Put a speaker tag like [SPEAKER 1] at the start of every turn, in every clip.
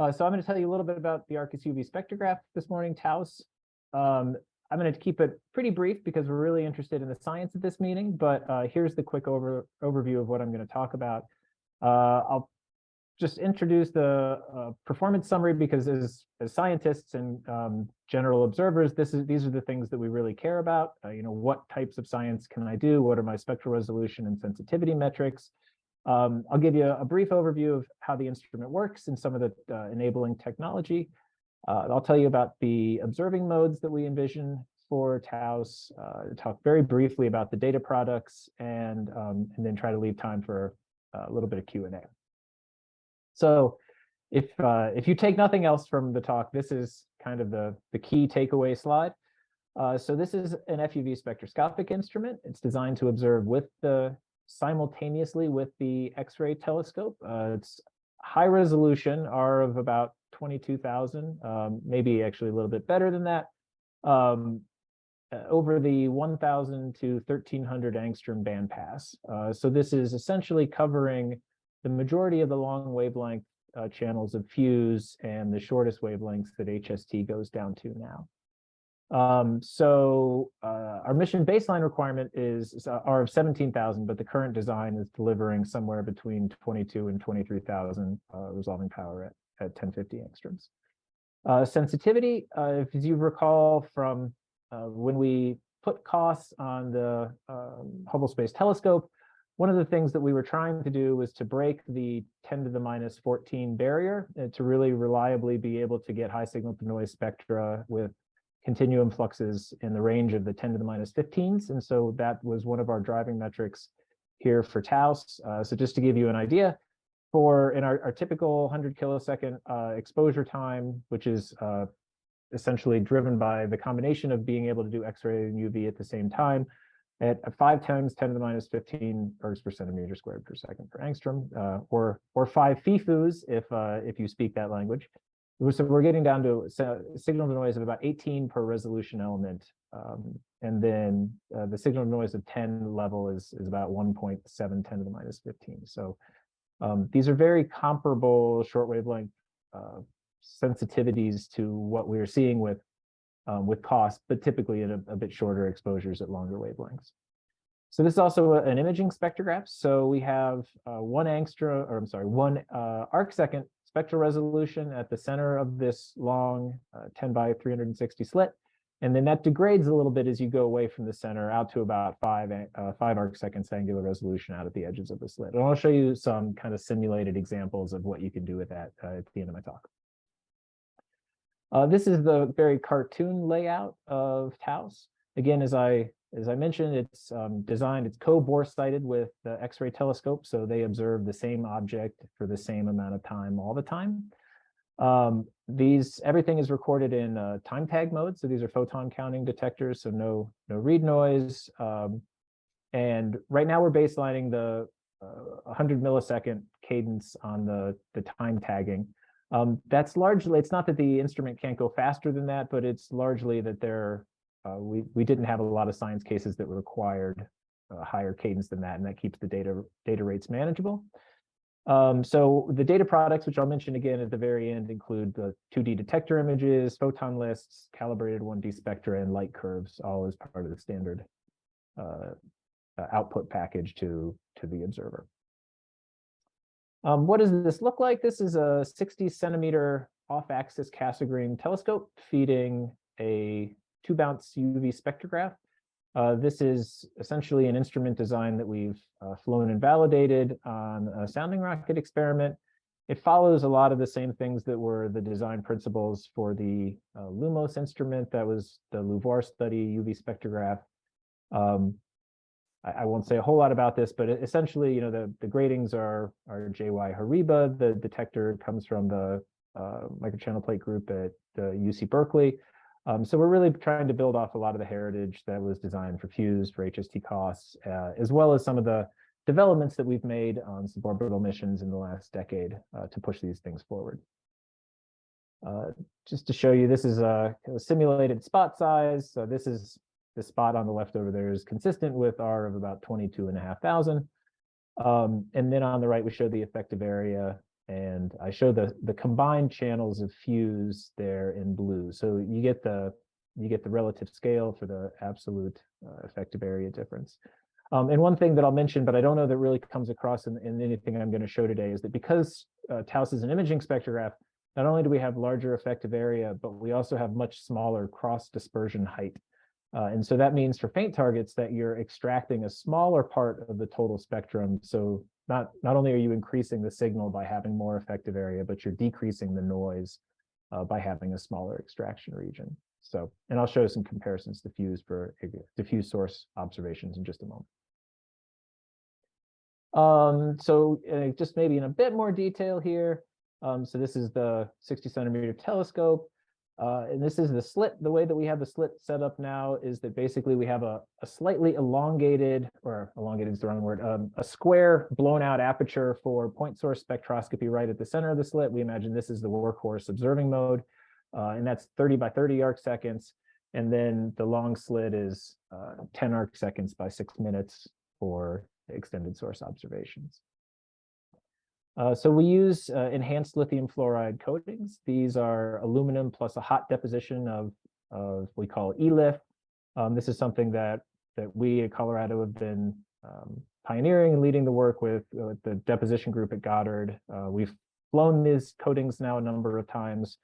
[SPEAKER 1] So I'm going to tell you a little bit about the Arcus UV spectrograph this morning, TAUS. I'm going to keep it pretty brief because we're really interested in the science of this meeting, but here's the quick overview of what I'm going to talk about. I'll just introduce the performance summary because as scientists and general observers, these are the things that we really care about. What types of science can I do? What are my spectral resolution and sensitivity metrics? I'll give you a brief overview of how the instrument works and some of the enabling technology. I'll tell you about the observing modes that we envision for TAUS, talk very briefly about the data products, and then try to leave time for a little bit of Q&A. So if you take nothing else from the talk, this is kind of the key takeaway slide. So this is an FUV spectroscopic instrument. It's designed to observe simultaneously with the X-ray telescope. It's high resolution, R of about 22,000, maybe actually a little bit better than that, over the 1,000 to 1,300 angstrom bandpass. So this is essentially covering the majority of the long wavelength channels of FUVs and the shortest wavelengths that HST goes down to now. Our mission baseline requirement is R of 17,000, but the current design is delivering somewhere between 22 and 23,000 resolving power at 1050 angstroms. Sensitivity, if you recall from when we put costs on the Hubble Space Telescope, one of the things that we were trying to do was to break the 10 to the minus 14 barrier to really reliably be able to get high signal to noise spectra with continuum fluxes in the range of the 10 to the minus 15s. And so that was one of our driving metrics here for TAUS. So just to give you an idea, in our typical 100 kilosecond exposure time, which is essentially driven by the combination of being able to do X-ray and UV at the same time, at 5 times 10 to the minus 15 ergs per centimeter squared per second per angstrom, or 5 FIFUs if you speak that language. So we're getting down to signal to noise of about 18 per resolution element. And then the signal to noise of 10 level is about 1.7 10 to the minus 15. So these are very comparable short wavelength sensitivities to what we're seeing with cost, but typically at a bit shorter exposures at longer wavelengths. So this is also an imaging spectrograph. So we have one arc second spectral resolution at the center of this long 10 by 360 slit. And then that degrades a little bit as you go away from the center out to about 5 arc seconds angular resolution out at the edges of the slit. And I'll show you some kind of simulated examples of what you can do with that at the end of my talk. This is the very cartoon layout of TAUS. Again, as I mentioned, it's designed, it's co-bore sighted with the X-ray telescope, so they observe the same object for the same amount of time all the time. Everything is recorded in time tag mode, so these are photon counting detectors, so no read noise. And right now we're baselining the 100 millisecond cadence on the time tagging. That's largely, it's not that the instrument can't go faster than that, but it's largely that we didn't have a lot of science cases that required a higher cadence than that, and that keeps the data rates manageable. So the data products, which I'll mention again at the very end, include the 2D detector images, photon lists, calibrated 1D spectra, and light curves, all as part of the standard output package to the observer. What does this look like? This is a 60 centimeter off-axis Cassegrain telescope feeding a 2-bounce UV spectrograph. This is essentially an instrument design that we've flown and validated on a sounding rocket experiment. It follows a lot of the same things that were the design principles for the LUMOS instrument. That was the LUVOIR study UV spectrograph. I won't say a whole lot about this, but essentially, the gratings are JY Hariba. The detector comes from the microchannel plate group at UC Berkeley. So we're really trying to build off a lot of the heritage that was designed for FUVs, for HST costs, as well as some of the developments that we've made on suborbital missions in the last decade to push these things forward. Just to show you, this is a simulated spot size. So this is the spot on the left over there is consistent with R of about 22,500. And then on the right, we show the effective area And I show the combined channels of fuse there in blue. So you get the relative scale for the absolute effective area difference. And one thing that I'll mention, but I don't know that really comes across in anything I'm going to show today, is that because Taos is an imaging spectrograph, not only do we have larger effective area, but we also have much smaller cross dispersion height. And so that means for faint targets that you're extracting a smaller part of the total spectrum. So not only are you increasing the signal by having more effective area, but you're decreasing the noise by having a smaller extraction region. So, and I'll show some comparisons to fuse for diffuse source observations in just a moment. Just maybe in a bit more detail here. So this is the 60 centimeter telescope. And this is the slit. The way that we have the slit set up now is that basically we have a slightly elongated, or elongated is the wrong word, a square blown out aperture for point source spectroscopy right at the center of the slit. We imagine this is the workhorse observing mode, and that's 30 by 30 arc seconds. And then the long slit is 10 arc seconds by 6 minutes for extended source observations. So we use enhanced lithium fluoride coatings. These are aluminum plus a hot deposition of we call ELIF. This is something that we at Colorado have been pioneering and leading the work with the deposition group at Goddard. We've flown these coatings now a number of times.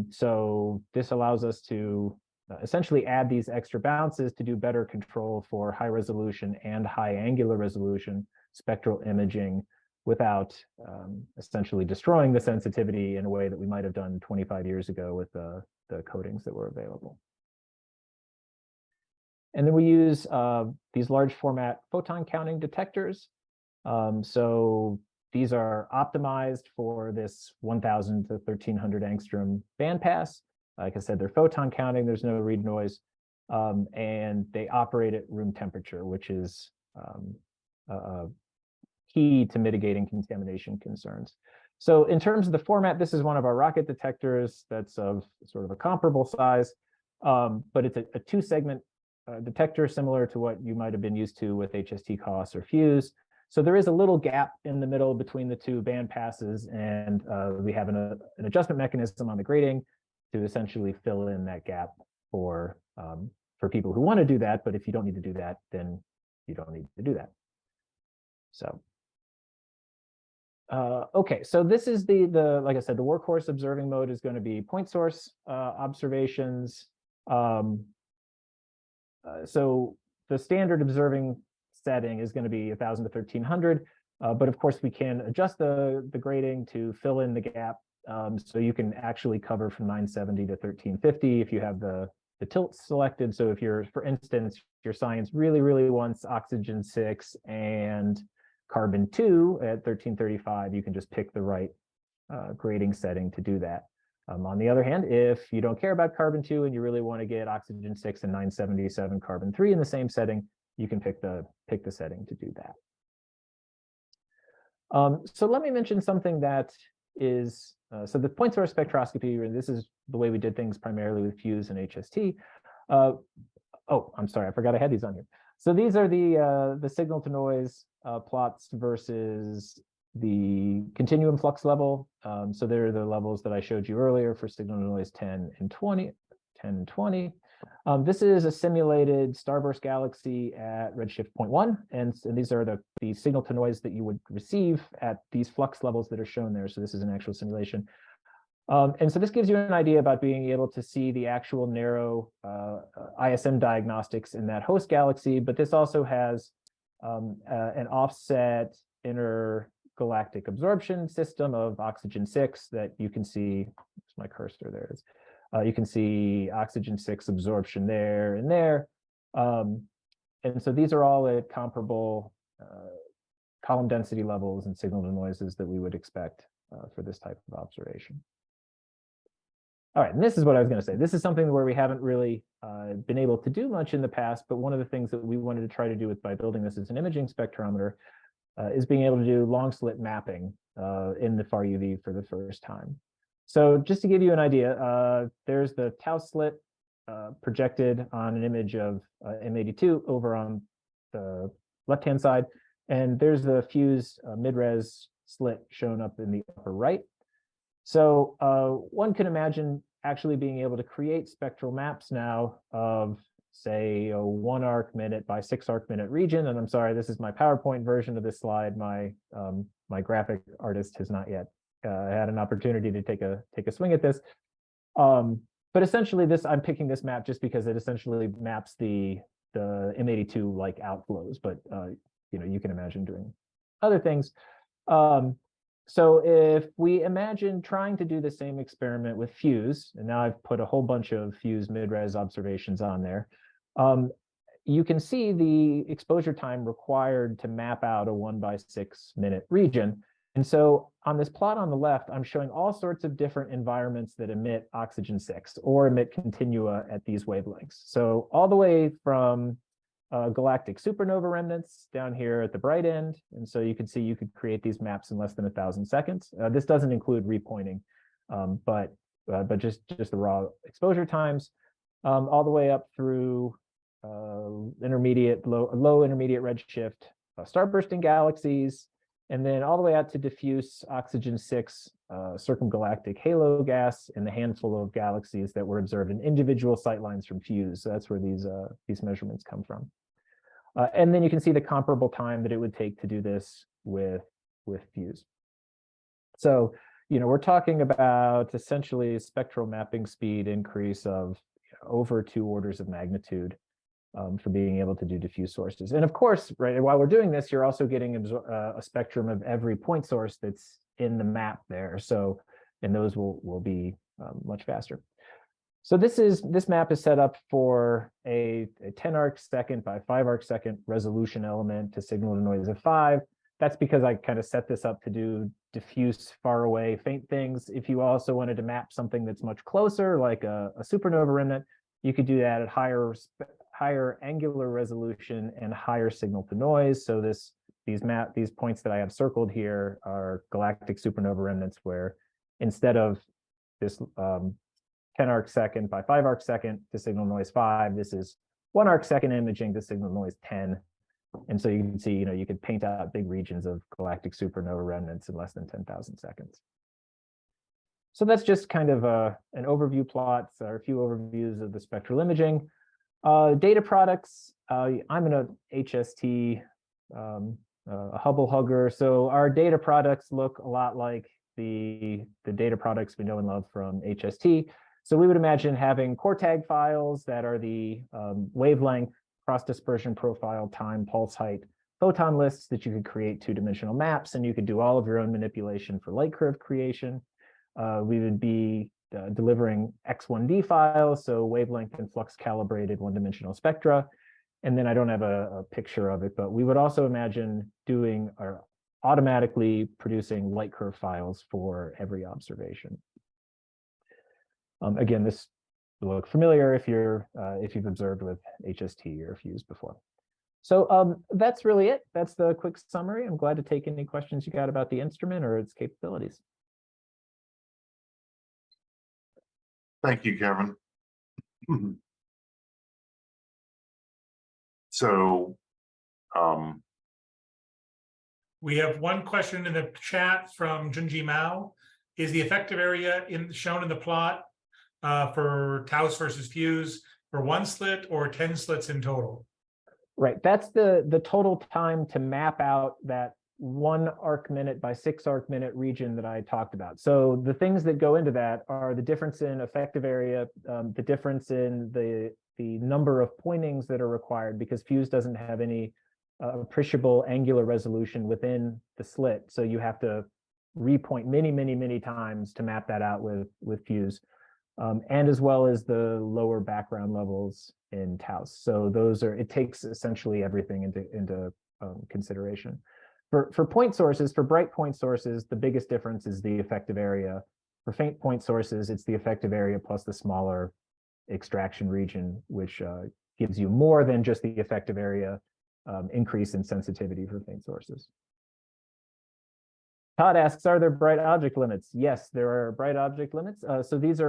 [SPEAKER 1] So this allows us to essentially add these extra bounces to do better control for high resolution and high angular resolution spectral imaging without essentially destroying the sensitivity in a way that we might have done 25 years ago with the coatings that were available. And then we use these large format photon counting detectors. So these are optimized for this 1000 to 1300 angstrom bandpass. Like I said, they're photon counting, there's no read noise, and they operate at room temperature, which is key to mitigating contamination concerns. So in terms of the format, this is one of our rocket detectors that's of sort of a comparable size, but it's a two-segment detector similar to what you might have been used to with HST COS or fuse. So there is a little gap in the middle between the two band passes, and we have an adjustment mechanism on the grating to essentially fill in that gap for people who want to do that. But if you don't need to do that, then you don't need to do that. So okay, so this is the like I said, the workhorse observing mode is going to be point source observations. So the standard observing setting is going to be 1000 to 1300, but of course we can adjust the grating to fill in the gap. So you can actually cover from 970 to 1350 if you have the tilt selected. So if you're, for instance, your science really wants oxygen 6 and carbon 2 at 1335, you can just pick the right grading setting to do that. On the other hand, if you don't care about carbon 2 and you really want to get oxygen 6 and 977 carbon 3 in the same setting, you can pick the setting to do that. So let me mention something that is, so the point source spectroscopy, this is the way we did things primarily with fuse and HST. Oh, I'm sorry, I forgot I had these on here. So these are the signal to noise plots versus the continuum flux level. So they're the levels that I showed you earlier for signal to noise 10 and 20. This is a simulated starburst galaxy at redshift 0.1, and these are the signal to noise that you would receive at these flux levels that are shown there. So this is an actual simulation. And so this gives you an idea about being able to see the actual narrow ISM diagnostics in that host galaxy, but this also has an offset intergalactic absorption system of oxygen 6 that you can see. Where's my cursor? There it is. You can see oxygen 6 absorption there and there. And so these are all at comparable column density levels and signal to noises that we would expect for this type of observation. All right, and this is what I was going to say. This is something where we haven't really been able to do much in the past, but one of the things that we wanted to try to do by building this as an imaging spectrometer is being able to do long slit mapping in the far UV for the first time. So just to give you an idea, there's the tau slit projected on an image of M82 over on the left-hand side, and there's the fuse mid-res slit shown up in the upper right. So one can imagine actually being able to create spectral maps now of, say, a 1 arc minute by 6 arc minute region. And I'm sorry, this is my PowerPoint version of this slide. My my graphic artist has not yet had an opportunity to take a swing at this. But essentially, I'm picking this map just because it essentially maps the M82 like outflows. But you can imagine doing other things. So if we imagine trying to do the same experiment with FUVs, and now I've put a whole bunch of FUVs mid-res observations on there, you can see the exposure time required to map out a 1 by 6 minute region. And so on this plot on the left, I'm showing all sorts of different environments that emit oxygen-6 or emit continua at these wavelengths. So all the way from galactic supernova remnants down here at the bright end. And so you can see you could create these maps in less than 1,000 seconds. This doesn't include repointing, but just the raw exposure times, all the way up through intermediate, low intermediate redshift starbursting galaxies, and then all the way out to diffuse oxygen-6 circumgalactic halo gas and the handful of galaxies that were observed in individual sightlines from FUVs. So that's where these measurements come from. And then you can see the comparable time that it would take to do this with FUVs. So, we're talking about essentially a spectral mapping speed increase of over 2 orders of magnitude for being able to do diffuse sources. And of course, right, while we're doing this, you're also getting a spectrum of every point source that's in the map there. So, and those will be much faster. So this map is set up for a 10 arc second by 5 arc second resolution element to signal to noise of 5. That's because I kind of set this up to do diffuse, far away, faint things. If you also wanted to map something that's much closer, like a supernova remnant, you could do that at higher angular resolution and higher signal to noise. So these points that I have circled here are galactic supernova remnants, where instead of this 10 arc second by 5 arc second to signal noise 5, this is 1 arc second imaging to signal noise 10. And so you can see, you could paint out big regions of galactic supernova remnants in less than 10,000 seconds. So that's just kind of an overview plot, or a few overviews of the spectral imaging. Data products, I'm an HST, a Hubble hugger. So our data products look a lot like the data products we know and love from HST. So we would imagine having core tag files that are the wavelength, cross dispersion profile, time, pulse height, photon lists that you could create 2-dimensional maps, and you could do all of your own manipulation for light curve creation. We would be delivering X1D files, so wavelength and flux calibrated 1-dimensional spectra. And then I don't have a picture of it, but we would also imagine doing or automatically producing light curve files for every observation. Again, this will look familiar if you've observed with HST or FUVs before. So that's really it. That's the quick summary. I'm glad to take any questions you got about the instrument or its capabilities.
[SPEAKER 2] Thank you, Kevin. So,
[SPEAKER 3] we have one question in the chat from Junji Mao. Is the effective area shown in the plot for Taos versus FUVs for 1 slit or 10 slits in total?
[SPEAKER 1] Right, that's the total time to map out that 1 arc minute by 6 arc minute region that I talked about. So the things that go into that are the difference in effective area, the difference in the number of pointings that are required, because FUVs doesn't have any appreciable angular resolution within the slit. So you have to repoint many times to map that out with FUVs, and as well as the lower background levels in Taos. So it takes essentially everything into consideration. For point sources, for bright point sources, the biggest difference is the effective area. For faint point sources, it's the effective area plus the smaller extraction region, which gives you more than just the effective area increase in sensitivity for faint sources. Todd asks, are there bright object limits? Yes, there are bright object limits. So these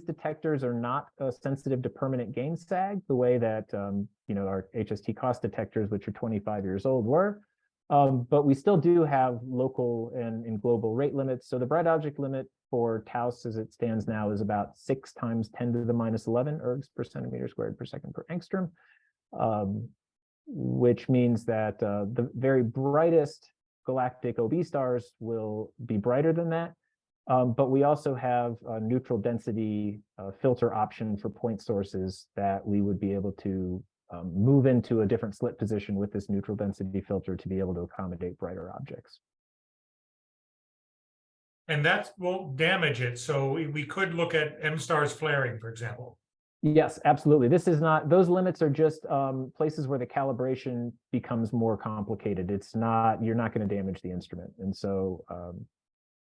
[SPEAKER 1] detectors are not sensitive to permanent gain sag the way that our HST cost detectors, which are 25 years old, were. But we still do have local and global rate limits. So the bright object limit for Taos as it stands now is about 6 times 10 to the minus 11 ergs per centimeter squared per second per angstrom, which means that the very brightest galactic OB stars will be brighter than that. But we also have a neutral density filter option for point sources that we would be able to move into a different slit position with this neutral density filter to be able to accommodate brighter objects.
[SPEAKER 3] And that won't damage it. So we could look at M stars flaring, for example.
[SPEAKER 1] Yes, absolutely. This is not, those limits are just places where the calibration becomes more complicated. It's not, you're not going to damage the instrument. And so